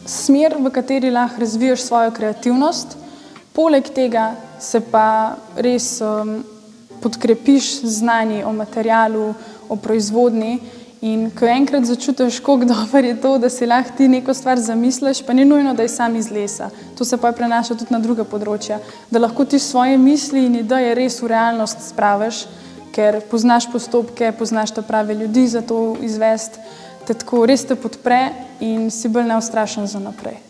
Smer, v kateri lahko razvijaš svojo kreativnost, poleg tega se pa res podkrepiš z znanji o materialu, o proizvodnji. In ko enkrat začutiš, kako dobro je to, da si lahko ti neko stvar zamisliš, pa ni nujno, da je sam iz lesa. To se pa prenaša tudi na druga področja. Da lahko ti svoje misli in ideje res v realnost spraviš, ker poznaš postopke, poznaš te prave ljudi za to izvesti, te tako res te podpre in si bolj neustrašen za naprej.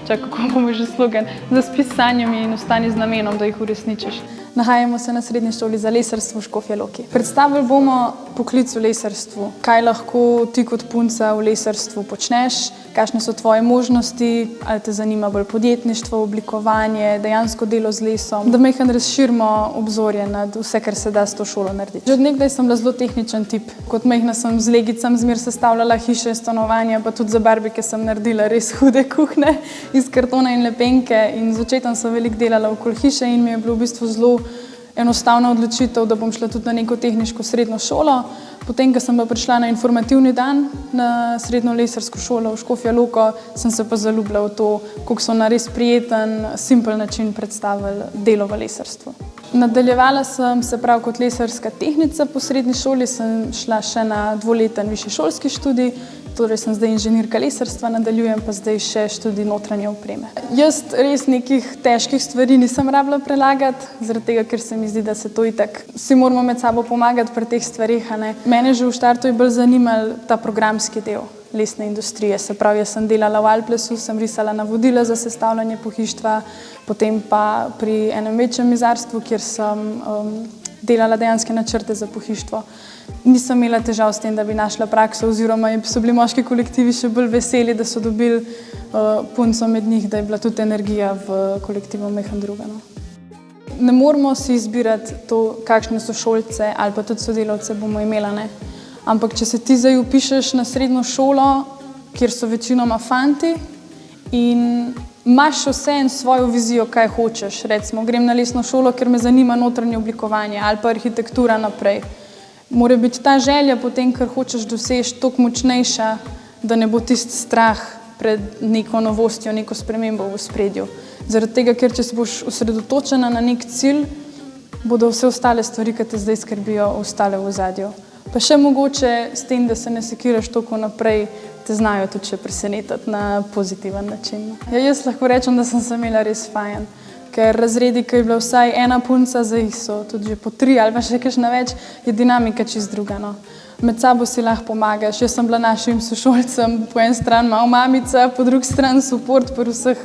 Čakaj, kako bomo že slogan? Zaspi s sanjami in ostani z namenom, da jih uresničiš. Nahajamo se na Srednji šoli za lesarstvo v Škofja Loki. Predstavili bomo poklic v lesarstvu, kaj lahko ti kot punca v lesarstvu počneš, kakšne so tvoje možnosti, ali te zanima bolj podjetništvo, oblikovanje, dejansko delo z lesom, da majhen razširimo obzorje nad vse, kar se da s to šolo narediti. Že od nekdaj sem bila zelo tehničen tip. Kot majhna sem z legicami zmer sestavljala hiše, stanovanja, pa tudi za barbike sem naredila res hude kuhne iz kartona in lepenke in z očetom sem veliko delala okoli hiše in mi je bilo v bistvu zelo enostavna odločitev, da bom šla tudi na neko tehniško srednjo šolo. Potem, ko sem pa prišla na informativni dan na srednjo lesarsko šolo v Škofja Loko, sem se pa zaljubila v to, kako so na res prijeten, simpel način predstavili delo v lesarstvu. Nadaljevala sem se prav kot lesarska tehnica po srednji šoli, sem šla še na dvoleten višješolski študij, torej sem zdaj inženirka lesarstva, nadaljujem pa zdaj še študij notranje opreme. Jaz res nekih težkih stvari nisem rabila prelagati, zaradi tega, ker se mi zdi, da se to itak si moramo med sabo pomagati pri teh stvarih. Mene že v štartu je bolj zanimal ta programski del lesne industrije. Se pravi, jaz sem delala v Alplesu, sem risala navodila za sestavljanje pohištva, potem pa pri enem večjem mizarstvu, kjer sem delala dejanske načrte za pohištvo. Nisem imela težav s tem, da bi našla prakso, oziroma so bili moški kolektivi še bolj veseli, da so dobili punco med njih, da je bila tudi energija v kolektivu majhen druga. Ne moramo si izbirati to, kakšne sošolce ali pa tudi sodelavce bomo imela, ne. Ampak če se ti zdaj vpišeš na srednjo šolo, kjer so večinoma fanti in imaš vseeno svojo vizijo, kaj hočeš, recimo grem na lesno šolo, ker me zanima notranje oblikovanje ali pa arhitektura naprej. Mora biti ta želja potem, kar hočeš doseči, toliko močnejša, da ne bo tisti strah pred neko novostjo, neko spremembo v ospredju. Zaradi tega, ker če se boš osredotočena na nek cilj, bodo vse ostale stvari, ki te zdaj skrbijo, ostale v ozadju. Pa še mogoče s tem, da se ne sekiraš toliko naprej, te znajo tudi še presenetiti na pozitiven način. Ja, jaz lahko rečem, da sem se imela res fajn. Ker razredi, ki je bila vsaj ena punca, zdaj so tudi že po 3 ali pa še kakšna več, je dinamika čisto druga. Med sabo si lahko pomagaš. Jaz sem bila našim sošolcem po eni strani malo mamica, po drugi strani suport pri vseh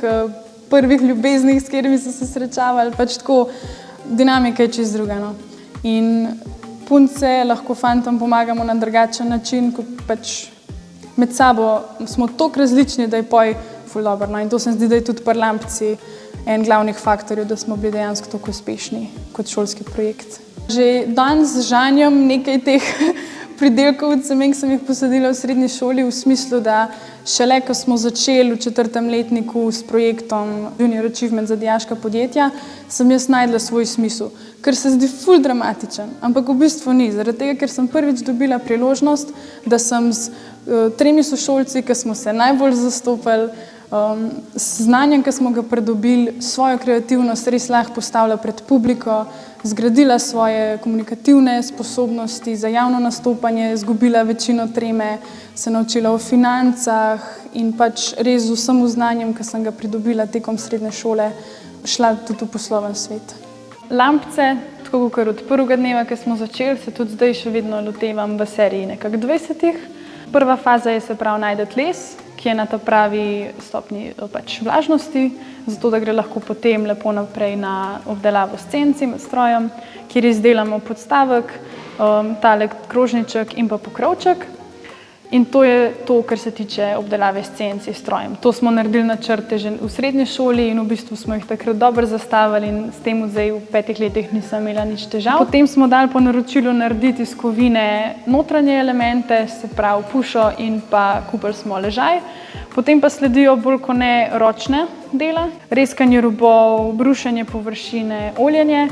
prvih ljubeznih, s katerimi so se srečavali. Pač tako, dinamika je čisto druga. In punce lahko fantom pomagamo na drugačen način, ko pač med sabo smo toliko različni, da je poj ful dobro. In to se mi zdi, da je tudi pri Lampci en glavnih faktorjev, da smo bili dejansko tako uspešni kot šolski projekt. Že danes žanjem nekaj teh pridelkov od semen, ki sem jih posadila v srednji šoli, v smislu, da šele, ko smo začeli v 4. letniku s projektom Junior Achievement za dijaška podjetja, sem jaz našla svoj smisel, ker se zdi ful dramatičen, ampak v bistvu ni. Zaradi tega, ker sem prvič dobila priložnost, da sem s 3 sošolci, ki smo se najbolj zastopali, s znanjem, ki smo ga pridobili, svojo kreativnost res lahko postavila pred publiko, zgradila svoje komunikativne sposobnosti za javno nastopanje, izgubila večino treme, se naučila o financah in pač res z vsem znanjem, ki sem ga pridobila tekom srednje šole, šla tudi v posloven svet. Lampce, tako kot od prvega dneva, ki smo začeli, se tudi zdaj še vedno lotevam v seriji nekako 20. Prva faza je se prav najti les, ki je na ta pravi stopnji vlažnosti, zato da gre lahko potem lepo naprej na obdelavo s senci, med strojem, kjer izdelamo podstavek, tale krožniček in pa pokrovček. In to je to, kar se tiče obdelave s senci, strojem. To smo naredili načrte že v srednji šoli in v bistvu smo jih takrat dobro zastavili in s tem zdaj v 5 letih nisem imela nič težav. Potem smo dali po naročilu narediti iz kovine notranje elemente, se pravi pušo in pa kupili smo ležaj. Potem pa sledijo bolj kot ne ročne dela, reskanje robov, brušenje površine, oljenje,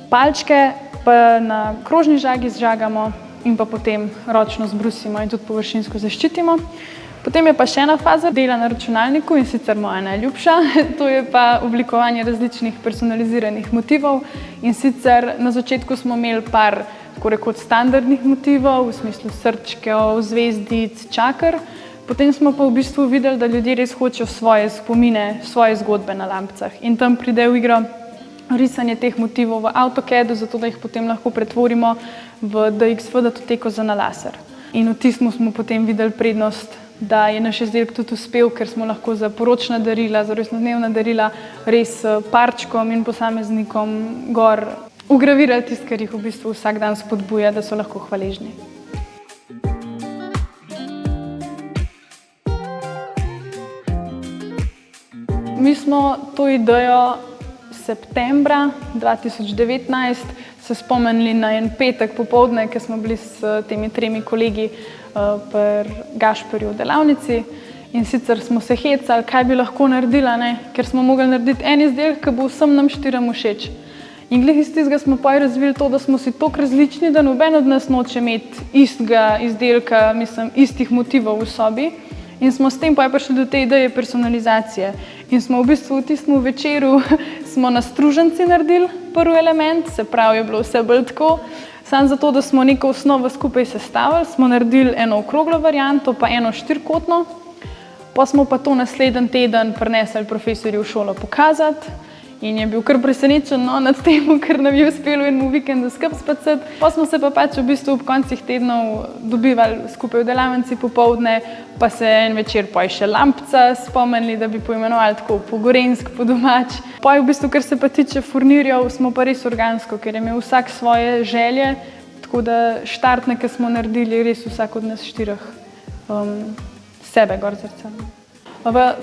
palčke pa na krožni žagi zžagamo in pa potem ročno zbrusimo in tudi površinsko zaščitimo. Potem je pa še ena faza dela na računalniku in sicer moja najljubša, to je pa oblikovanje različnih personaliziranih motivov. In sicer na začetku smo imeli par tako rekoč standardnih motivov, v smislu srčkov, zvezdic, čaker. Potem smo pa v bistvu videli, da ljudje res hočejo svoje spomine, svoje zgodbe na lampicah. In tam pride v igro risanje teh motivov v AutoCAD-u, zato da jih potem lahko pretvorimo v DXF datoteko za na laser. In v tistem smo potem videli prednost, da je naš izdelek tudi uspel, ker smo lahko za poročna darila, za rojstnodnevna darila res parčkom in posameznikom gor ugravirali tisto, kar jih v bistvu vsak dan spodbuja, da so lahko hvaležni. Mi smo to idejo septembra 2019 se spomnili na en petek popoldne, ko smo bili s temi 3 kolegi pri Gašperju v delavnici. In sicer smo se hecali, kaj bi lahko naredila, ker smo mogli narediti en izdelek, ki bo vsem nam 4 všeč. In glih iz tistega smo pa razvili to, da smo si toliko različni, da noben od nas noče imeti istega izdelka, istih motivov v sobi. In smo s tem pa prišli do te ideje personalizacije. In smo v bistvu v tistem večeru smo na struženci naredili prvi element, se pravi, je bilo vse bolj tako. Samo zato, da smo neko osnovo skupaj sestavili, smo naredili eno okroglo varianto, pa eno štirikotno. Pa smo pa to naslednji teden prinesli profesorju v šolo pokazati. In je bil kar presenečen nad tem, ker nam je uspelo in mu vikendu skupaj spacati. Pa smo se pa pač v bistvu ob koncih tednov dobivali skupaj v delavnici popoldne, pa se en večer pa še lampica spomnili, da bi poimenovali tako po gorenjsk, po domač. Pa v bistvu, kar se pa tiče furnirjev, smo pa res organsko, ker je imel vsak svoje želje, tako da štartne, ki smo naredili, res vsak od nas 4 sebe gor zrcali.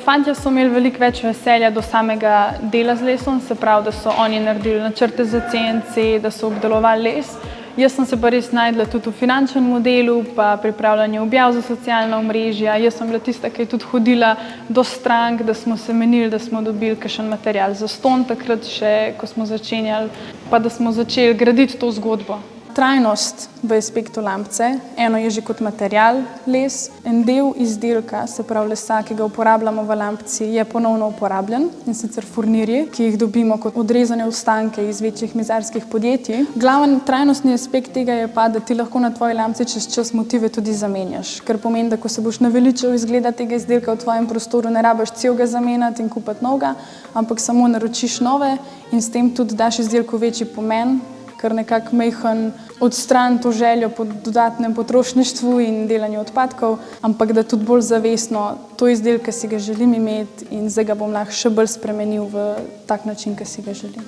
Fantje so imeli veliko več veselja do samega dela z lesom, se pravi, da so oni naredili načrte za CNC, da so obdelovali les. Jaz sem se pa res najdla tudi v finančnem modelu, pa pripravljanju objav za socialna omrežja. Jaz sem bila tista, ki je tudi hodila do strank, da smo se menili, da smo dobili kakšen material za ston takrat še, ko smo začenjali, pa da smo začeli graditi to zgodbo. Trajnost v aspektu lampice, eno je že kot material les, en del izdelka, se pravi lesa, ki ga uporabljamo v lampici, je ponovno uporabljen, in sicer furnirji, ki jih dobimo kot odrezane ostanke iz večjih mizarskih podjetij. Glaven trajnostni aspekt tega je pa, da ti lahko na tvoji lampici čez čas motive tudi zamenjaš, kar pomeni, da ko se boš naveličal izgleda tega izdelka v tvojem prostoru, ne rabiš celega zamenjati in kupiti novega, ampak samo naročiš nove in s tem tudi daš izdelku večji pomen, ker nekako majhen odstran to željo po dodatnem potrošništvu in delanju odpadkov, ampak da tudi bolj zavestno to izdelek, ki si ga želim imeti in zdaj ga bom lahko še bolj spremenil v tak način, ki si ga želim.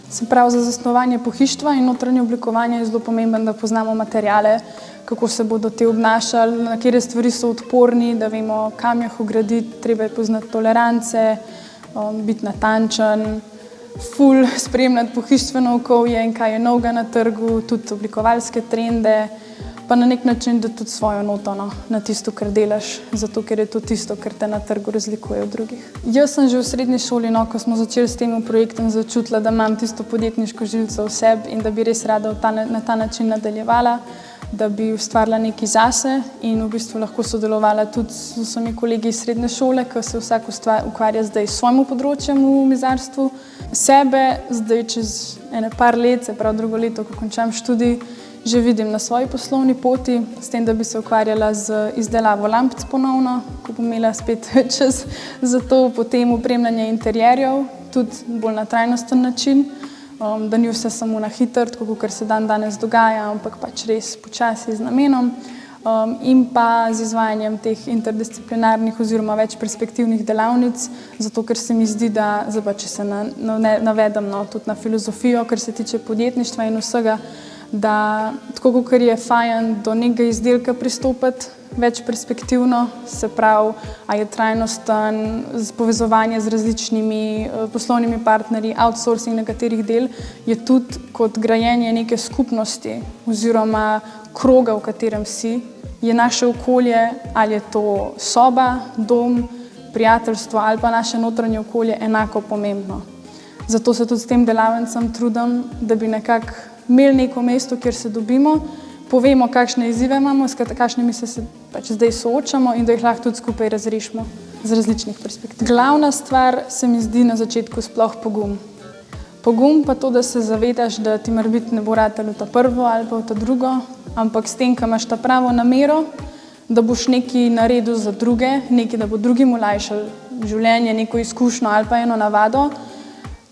Se pravi, za zasnovanje pohištva in notranje oblikovanje je zelo pomembno, da poznamo materiale, kako se bodo te obnašali, na katere stvari so odporni, da vemo, kam jih vgraditi, treba je poznati tolerance, biti natančen, ful spremljati pohištveno okolje in kaj je novega na trgu, tudi oblikovalske trende, pa na nek način da tudi svojo noto na tisto, kar delaš, zato ker je to tisto, kar te na trgu razlikuje od drugih. Jaz sem že v srednji šoli, ko smo začeli s tem projektom, začutila, da imam tisto podjetniško žilico v sebi in da bi res rada na ta način nadaljevala, da bi ustvarila nekaj zase in v bistvu lahko sodelovala tudi z vsemi kolegi iz srednje šole, ki se vsak ukvarja zdaj s svojim področjem v mizarstvu. Sebe zdaj čez par let, se pravi drugo leto, ko končam študij, že vidim na svoji poslovni poti, s tem, da bi se ukvarjala z izdelavo lampic ponovno, ko bom imela spet čas za to, potem opremljanje interjerjev, tudi bolj na trajnosten način, da ni vse samo na hitro, tako kot se danes dogaja, ampak pač res počasi z namenom. In pa z izvajanjem teh interdisciplinarnih oziroma večperspektivnih delavnic, zato ker se mi zdi, da, če se navedem tudi na filozofijo, kar se tiče podjetništva in vsega, da tako kot je fajn do nekega izdelka pristopiti večperspektivno, se pravi, a je trajnosten, povezovanje z različnimi poslovnimi partnerji, outsourcing nekaterih del, je tudi kot grajenje neke skupnosti oziroma kroga, v katerem si, je naše okolje, ali je to soba, dom, prijateljstvo ali pa naše notranje okolje enako pomembno. Zato se tudi s tem delavnicam trudim, da bi nekako imeli neko mesto, kjer se dobimo, povemo, kakšne izzive imamo, s kakšnimi se pač zdaj soočamo in da jih lahko tudi skupaj razrešimo z različnih perspektiv. Glavna stvar se mi zdi na začetku sploh pogum. Pogum pa to, da se zavedaš, da ti morebiti ne bo ratalo v ta prvo ali pa v ta drugo, ampak s tem, ko imaš ta pravo namero, da boš nekaj naredil za druge, nekaj, da bo drugim olajšal življenje, neko izkušnjo ali pa eno navado,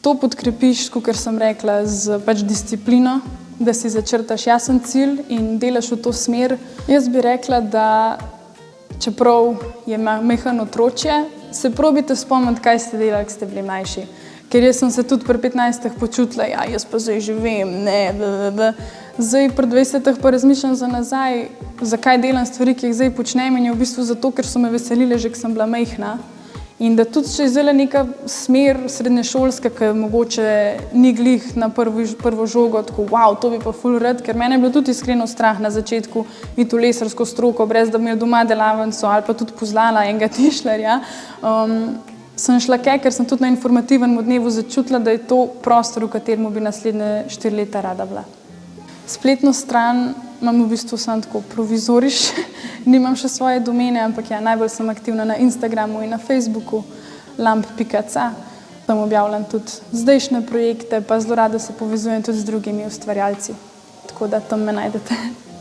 to podkrepiš, kot sem rekla, z pač disciplino, da si začrtaš jasen cilj in delaš v to smer. Jaz bi rekla, da čeprav je majhno otročje, se probite spomniti, kaj ste delali, ko ste bili mlajši. Ker jaz sem se tudi pri 15 počutila, ja, jaz pa zdaj že vem, ne. Zdaj pri 20 pa razmišljam za nazaj, zakaj delam stvari, ki jih zdaj počnem, in je v bistvu zato, ker so me veselile že, ko sem bila majhna. In da tudi če je zdaj neka smer srednješolska, ki mogoče ni glih na prvo žogo, tako wow, to bi pa ful rad, ker mene je bilo tudi iskreno strah na začetku iti v lesarsko stroko, brez da bi imel doma delavnico ali pa tudi poznala enega tišlerja. Sem šla ker sem tudi na informativnem dnevu začutila, da je to prostor, v katerem bi naslednje 4 leta rada bila. Spletno stran imam v bistvu samo tako provizoriš, nimam še svoje domene, ampak ja, najbolj sem aktivna na Instagramu in na Facebooku, lamp.ca. Tam objavljam tudi zdajšnje projekte, pa zelo rada se povezujem tudi z drugimi ustvarjalci, tako da tam me najdete.